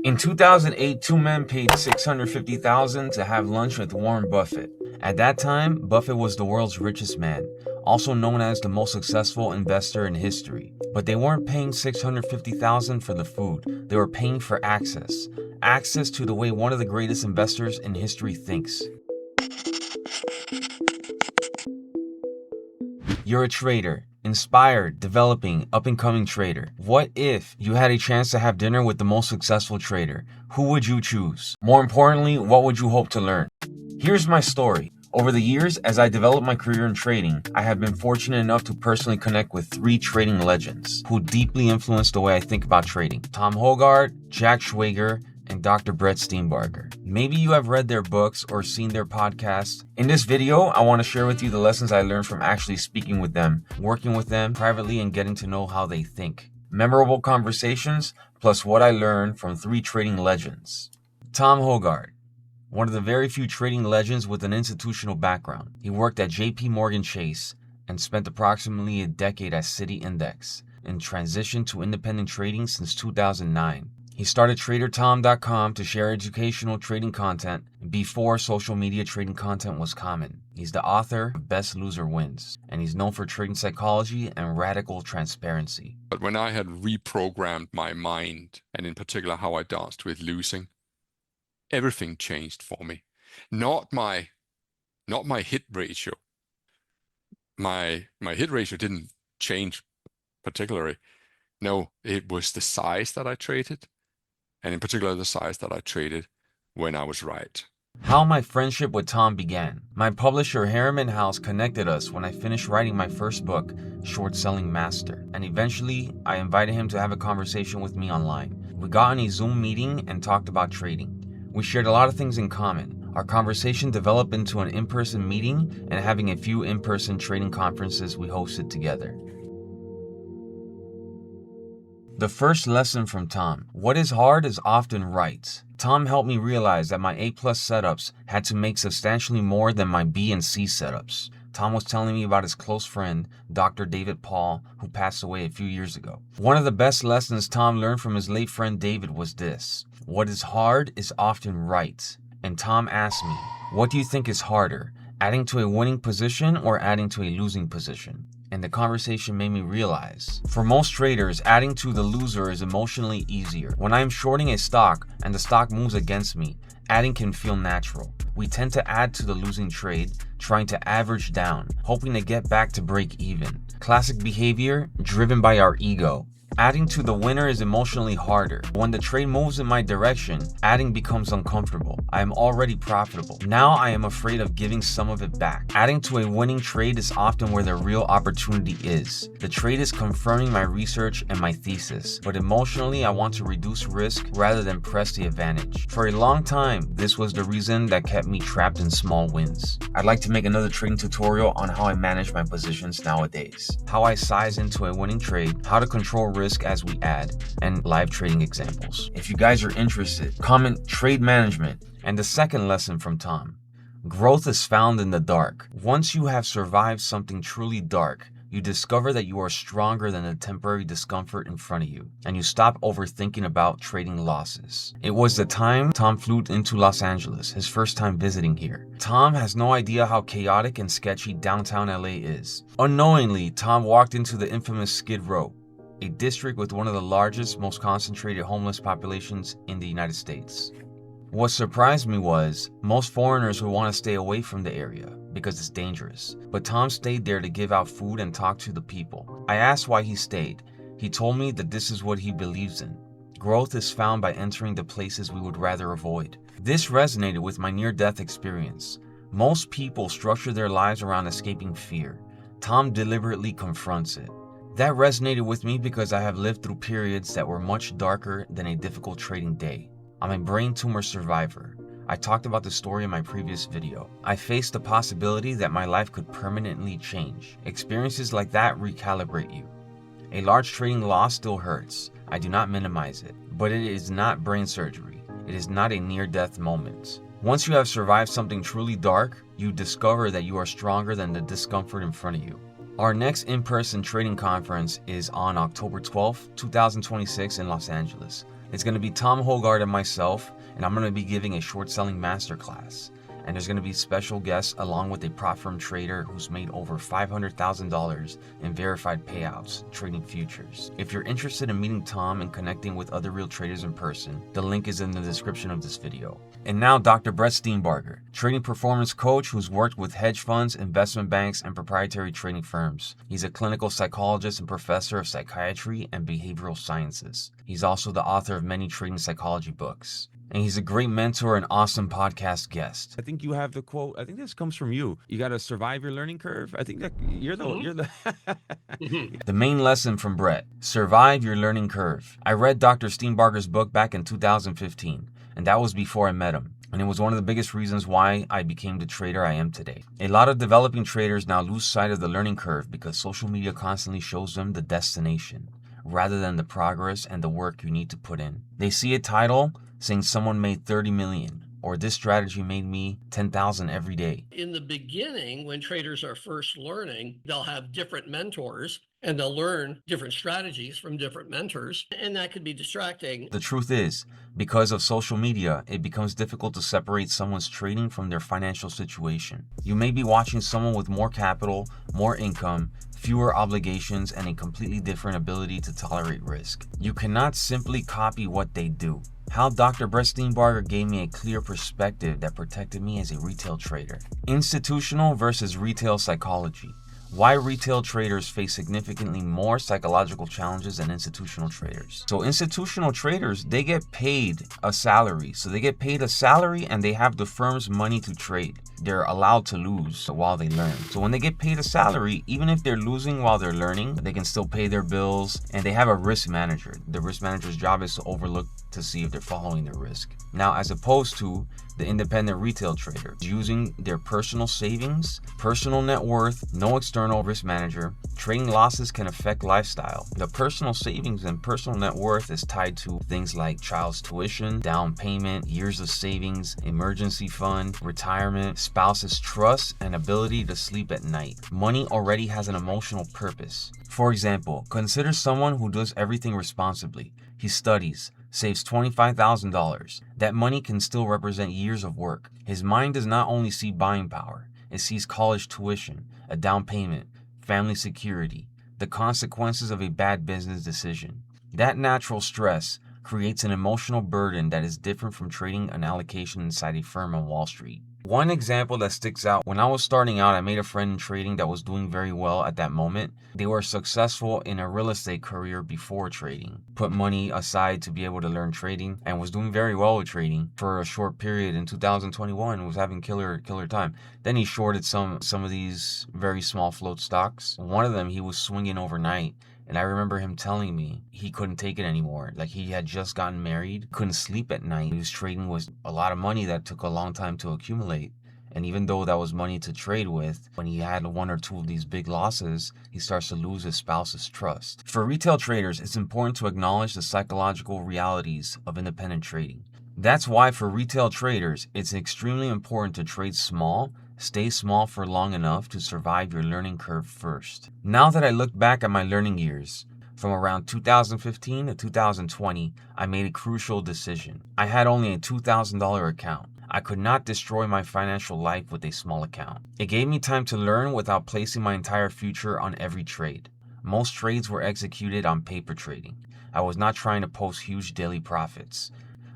In 2008, two men paid $650,000 to have lunch with Warren Buffett. At that time, Buffett was the world's richest man, also known as the most successful investor in history. But they weren't paying $650,000 for the food. They were paying for access. Access to the way one of the greatest investors in history thinks. You're a trader. Inspired, developing, up-and-coming trader. What if you had a chance to have dinner with the most successful trader? Who would you choose? More importantly, what would you hope to learn? Here's my story. Over the years, as I developed my career in trading, I have been fortunate enough to personally connect with three trading legends who deeply influenced the way I think about trading. Tom Hougaard, Jack Schwager, and Dr. Brett Steenbarger. Maybe you have read their books or seen their podcasts. In this video, I want to share with you the lessons I learned from actually speaking with them, working with them privately, and getting to know how they think. Memorable conversations, plus what I learned from three trading legends. Tom Hougaard, one of the very few trading legends with an institutional background. He worked at JP Morgan Chase and spent approximately a decade at Citi Index and transitioned to independent trading since 2009. He started TraderTom.com to share educational trading content before social media trading content was common. He's the author of Best Loser Wins, and he's known for trading psychology and radical transparency. But when I had reprogrammed my mind, and in particular how I danced with losing, everything changed for me. Not my hit ratio. My hit ratio didn't change particularly. No, it was the size that I traded. And in particular, the size that I traded when I was right. How my friendship with Tom began. My publisher Harriman House connected us when I finished writing my first book, Short Selling Master. And eventually, I invited him to have a conversation with me online. We got on a Zoom meeting and talked about trading. We shared a lot of things in common. Our conversation developed into an in-person meeting and having a few in-person trading conferences we hosted together. The first lesson from Tom. What is hard is often right. Tom helped me realize that my A+ setups had to make substantially more than my B and C setups. Tom was telling me about his close friend, Dr. David Paul, who passed away a few years ago. One of the best lessons Tom learned from his late friend David was this: what is hard is often right. And Tom asked me, what do you think is harder, adding to a winning position or adding to a losing position? And the conversation made me realize, for most traders, adding to the loser is emotionally easier. When I'm shorting a stock and the stock moves against me, adding can feel natural. We tend to add to the losing trade, trying to average down, hoping to get back to break even. Classic behavior driven by our ego. Adding to the winner is emotionally harder. When the trade moves in my direction, adding becomes uncomfortable. I am already profitable. Now I am afraid of giving some of it back. Adding to a winning trade is often where the real opportunity is. The trade is confirming my research and my thesis, but emotionally I want to reduce risk rather than press the advantage. For a long time, this was the reason that kept me trapped in small wins. I'd like to make another trading tutorial on how I manage my positions nowadays, how I size into a winning trade, how to control risk as we add, and live trading examples. If you guys are interested, comment trade management. And the second lesson from Tom. Growth is found in the dark. Once you have survived something truly dark, you discover that you are stronger than the temporary discomfort in front of you, and you stop overthinking about trading losses. It was the time Tom flew into Los Angeles, his first time visiting here. Tom has no idea how chaotic and sketchy downtown LA is. Unknowingly, Tom walked into the infamous Skid Row, a district with one of the largest, most concentrated homeless populations in the United States. What surprised me was, most foreigners would want to stay away from the area because it's dangerous. But Tom stayed there to give out food and talk to the people. I asked why he stayed. He told me that this is what he believes in. Growth is found by entering the places we would rather avoid. This resonated with my near-death experience. Most people structure their lives around escaping fear. Tom deliberately confronts it. That resonated with me because I have lived through periods that were much darker than a difficult trading day. I'm a brain tumor survivor. I talked about the story in my previous video. I faced the possibility that my life could permanently change. Experiences like that recalibrate you. A large trading loss still hurts. I do not minimize it. But it is not brain surgery. It is not a near-death moment. Once you have survived something truly dark, you discover that you are stronger than the discomfort in front of you. Our next in-person trading conference is on October 12th, 2026 in Los Angeles. It's going to be Tom Hougaard and myself, and I'm going to be giving a short selling masterclass. And there's going to be special guests along with a prop firm trader who's made over $500,000 in verified payouts trading futures. If you're interested in meeting Tom and connecting with other real traders in person, the link is in the description of this video. And now Dr. Brett Steenbarger, trading performance coach who's worked with hedge funds, investment banks, and proprietary trading firms. He's a clinical psychologist and professor of psychiatry and behavioral sciences. He's also the author of many trading psychology books. And he's a great mentor and awesome podcast guest. I think you have the quote. I think this comes from you. You got to survive your learning curve. I think that you're the. The main lesson from Brett: survive your learning curve. I read Dr. Steenbarger's book back in 2015, and that was before I met him. And it was one of the biggest reasons why I became the trader I am today. A lot of developing traders now lose sight of the learning curve because social media constantly shows them the destination rather than the progress and the work you need to put in. They see a title saying someone made 30 million or this strategy made me 10,000 every day. In the beginning, when traders are first learning, they'll have different mentors and they'll learn different strategies from different mentors, and that could be distracting. The truth is, because of social media, it becomes difficult to separate someone's trading from their financial situation. You may be watching someone with more capital, more income, fewer obligations, and a completely different ability to tolerate risk. You cannot simply copy what they do. How Dr. Brett Steenbarger gave me a clear perspective that protected me as a retail trader. Institutional versus retail psychology. Why retail traders face significantly more psychological challenges than institutional traders. So institutional traders, they get paid a salary. So they get paid a salary and they have the firm's money to trade. They're allowed to lose while they learn. So when they get paid a salary, even if they're losing while they're learning, they can still pay their bills, and they have a risk manager. The risk manager's job is to overlook to see if they're following their risk. Now, as opposed to the independent retail trader using their personal savings, personal net worth, no external risk manager, trading losses can affect lifestyle. The personal savings and personal net worth is tied to things like child's tuition, down payment, years of savings, emergency fund, retirement, spouse's trust, and ability to sleep at night. Money already has an emotional purpose. For example, consider someone who does everything responsibly. He studies, saves $25,000. That money can still represent years of work. His mind does not only see buying power, it sees college tuition, a down payment, family security, the consequences of a bad business decision. That natural stress creates an emotional burden that is different from trading an allocation inside a firm on Wall Street. One example that sticks out, when I was starting out, I made a friend in trading that was doing very well at that moment. They were successful in a real estate career before trading, put money aside to be able to learn trading, and was doing very well with trading for a short period in 2021, was having killer time. Then he shorted some of these very small float stocks. One of them he was swinging overnight. And I remember him telling me he couldn't take it anymore. Like, he had just gotten married, couldn't sleep at night. He was trading with a lot of money that took a long time to accumulate. And even though that was money to trade with, when he had one or two of these big losses, he starts to lose his spouse's trust. For retail traders, it's important to acknowledge the psychological realities of independent trading. That's why for retail traders, it's extremely important to trade small. Stay small for long enough to survive your learning curve first. Now that I look back at my learning years, from around 2015 to 2020, I made a crucial decision. I had only a $2,000 account. I could not destroy my financial life with a small account. It gave me time to learn without placing my entire future on every trade. Most trades were executed on paper trading. I was not trying to post huge daily profits.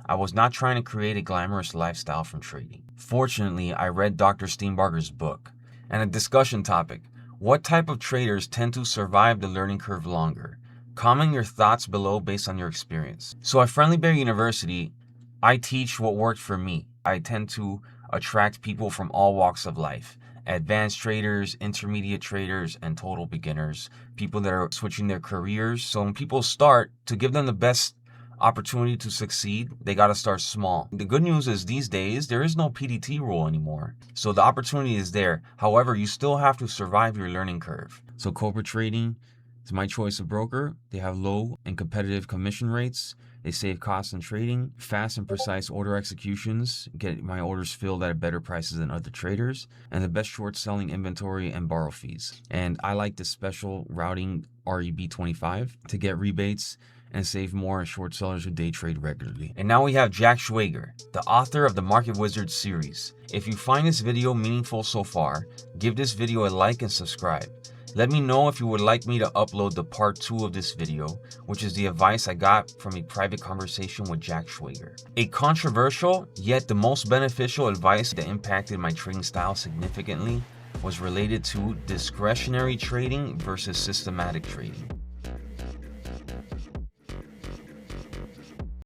I was not trying to create a glamorous lifestyle from trading. Fortunately, I read Dr. Steenbarger's book. And a discussion topic: what type of traders tend to survive the learning curve longer? Comment your thoughts below based on your experience. So at Friendly Bear University, I teach what worked for me. I tend to attract people from all walks of life. Advanced traders, intermediate traders, and total beginners. People that are switching their careers. So when people start, to give them the best opportunity to succeed, they got to start small. The good news is these days, there is no PDT rule anymore. So the opportunity is there. However, you still have to survive your learning curve. So corporate trading is my choice of broker. They have low and competitive commission rates. They save costs in trading, fast and precise order executions, get my orders filled at better prices than other traders, and the best short selling inventory and borrow fees. And I like the special routing REB25 to get rebates and save more as short sellers who day trade regularly. And now we have Jack Schwager, the author of the Market Wizards series. If you find this video meaningful so far, give this video a like and subscribe. Let me know if you would like me to upload the part 2 of this video, which is the advice I got from a private conversation with Jack Schwager. A controversial, yet the most beneficial advice that impacted my trading style significantly was related to discretionary trading versus systematic trading.